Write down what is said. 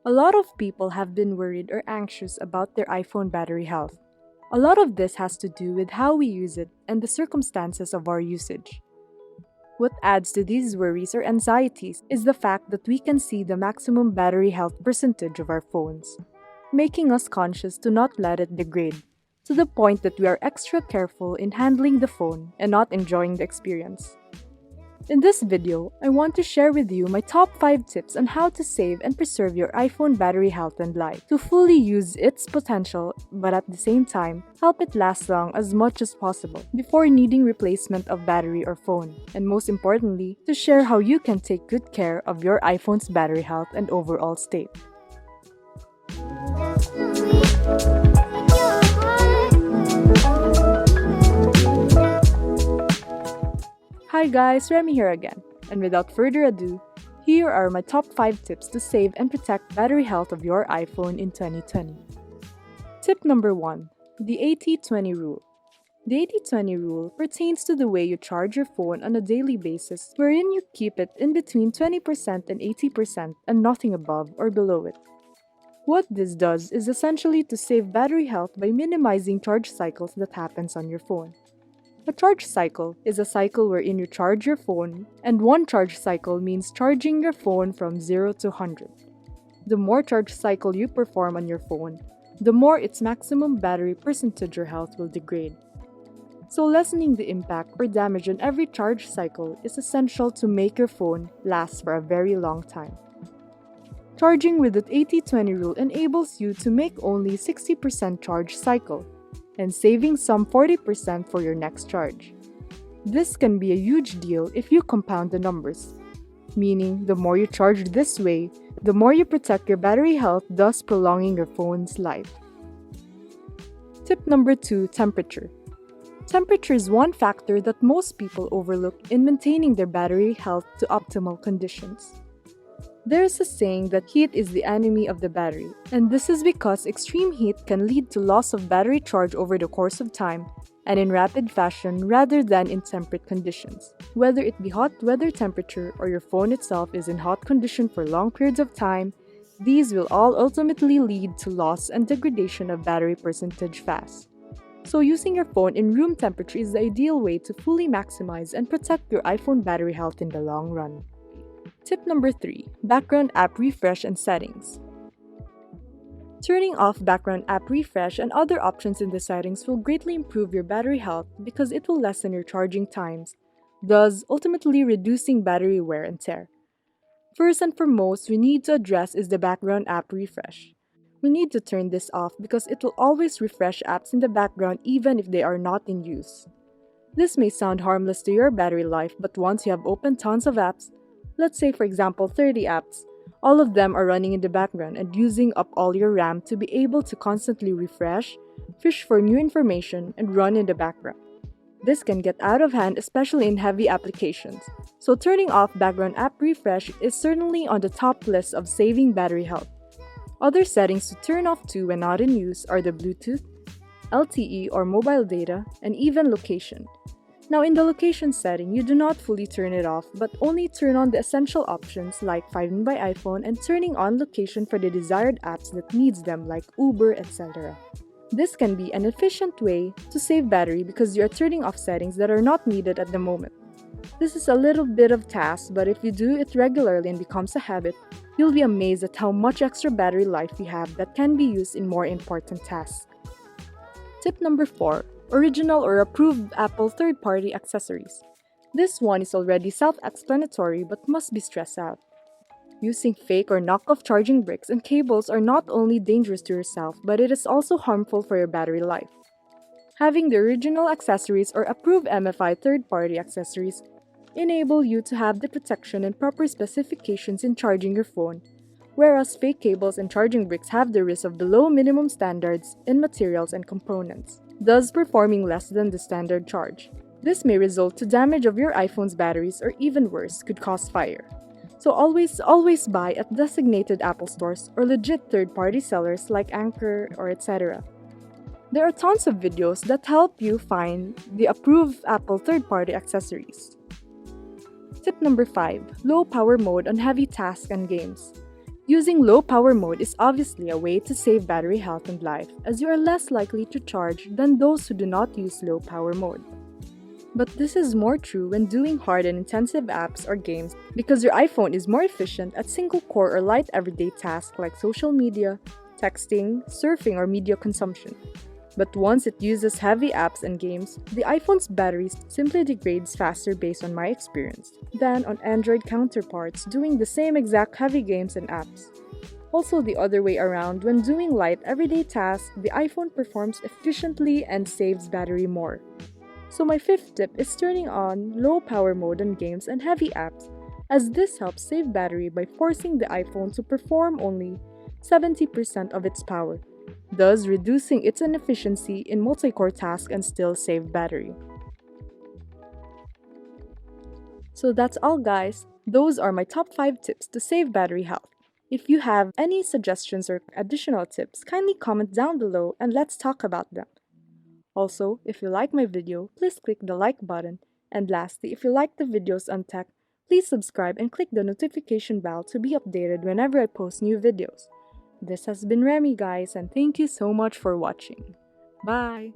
A lot of people have been worried or anxious about their iPhone battery health. A lot of this has to do with how we use it and the circumstances of our usage. What adds to these worries or anxieties is the fact that we can see the maximum battery health percentage of our phones, making us conscious to not let it degrade, to the point that we are extra careful in handling the phone and not enjoying the experience. In this video, I want to share with you my top 5 tips on how to save and preserve your iPhone battery health and life to fully use its potential but at the same time help it last long as much as possible before needing replacement of battery or phone. And most importantly, to share how you can take good care of your iPhone's battery health and overall state. Hi guys, Remy here again, and without further ado, here are my top 5 tips to save and protect battery health of your iPhone in 2020. Tip number 1. The 80-20 rule. The 80-20 rule pertains to the way you charge your phone on a daily basis, wherein you keep it in between 20% and 80% and nothing above or below it. What this does is essentially to save battery health by minimizing charge cycles that happens on your phone. A charge cycle is a cycle wherein you charge your phone, and one charge cycle means charging your phone from 0 to 100. The more charge cycle you perform on your phone, the more its maximum battery percentage or health will degrade. So lessening the impact or damage on every charge cycle is essential to make your phone last for a very long time. Charging with the 80-20 rule enables you to make only 60% charge cycle, and saving some 40% for your next charge. This can be a huge deal if you compound the numbers, meaning the more you charge this way, the more you protect your battery health, thus prolonging your phone's life. Tip number 2, temperature. Temperature is one factor that most people overlook in maintaining their battery health to optimal conditions. There is a saying that heat is the enemy of the battery, and this is because extreme heat can lead to loss of battery charge over the course of time and in rapid fashion rather than in temperate conditions. Whether it be hot weather temperature or your phone itself is in hot condition for long periods of time, these will all ultimately lead to loss and degradation of battery percentage fast. So using your phone in room temperature is the ideal way to fully maximize and protect your iPhone battery health in the long run. Tip number 3. Background app refresh and settings. Turning off background app refresh and other options in the settings will greatly improve your battery health because it will lessen your charging times, thus ultimately reducing battery wear and tear. First and foremost, we need to address is the background app refresh. We need to turn this off because it will always refresh apps in the background even if they are not in use. This may sound harmless to your battery life, but once you have opened tons of apps, let's say for example 30 apps, all of them are running in the background and using up all your RAM to be able to constantly refresh, fish for new information, and run in the background. This can get out of hand especially in heavy applications, so turning off background app refresh is certainly on the top list of saving battery health. Other settings to turn off to when not in use are the Bluetooth, LTE or mobile data, and even location. Now in the location setting, you do not fully turn it off but only turn on the essential options like Find by iPhone and turning on location for the desired apps that needs them like Uber, etc. This can be an efficient way to save battery because you are turning off settings that are not needed at the moment. This is a little bit of task, but if you do it regularly and becomes a habit, you'll be amazed at how much extra battery life you have that can be used in more important tasks. Tip number 4. Original or approved Apple third-party accessories. This one is already self-explanatory but must be stressed out. Using fake or knockoff charging bricks and cables are not only dangerous to yourself, but it is also harmful for your battery life. Having the original accessories or approved MFI third-party accessories enable you to have the protection and proper specifications in charging your phone, whereas fake cables and charging bricks have the risk of below minimum standards in materials and components, thus performing less than the standard charge. This may result to damage of your iPhone's batteries or even worse, could cause fire. So always buy at designated Apple stores or legit third-party sellers like Anchor or etc. There are tons of videos that help you find the approved Apple third-party accessories. Tip number 5. Low power mode on heavy tasks and games. Using low power mode is obviously a way to save battery health and life, as you are less likely to charge than those who do not use low power mode. But this is more true when doing hard and intensive apps or games because your iPhone is more efficient at single core or light everyday tasks like social media, texting, surfing, or media consumption. But once it uses heavy apps and games, the iPhone's battery simply degrades faster based on my experience than on Android counterparts doing the same exact heavy games and apps. Also, the other way around, when doing light everyday tasks, the iPhone performs efficiently and saves battery more. So my fifth tip is turning on low power mode on games and heavy apps, as this helps save battery by forcing the iPhone to perform only 70% of its power, thus reducing its inefficiency in multi-core tasks and still save battery. So that's all guys, those are my top 5 tips to save battery health. If you have any suggestions or additional tips, kindly comment down below and let's talk about them. Also, if you like my video, please click the like button. And lastly, if you like the videos on tech, please subscribe and click the notification bell to be updated whenever I post new videos. This has been Remy guys, and thank you so much for watching. Bye!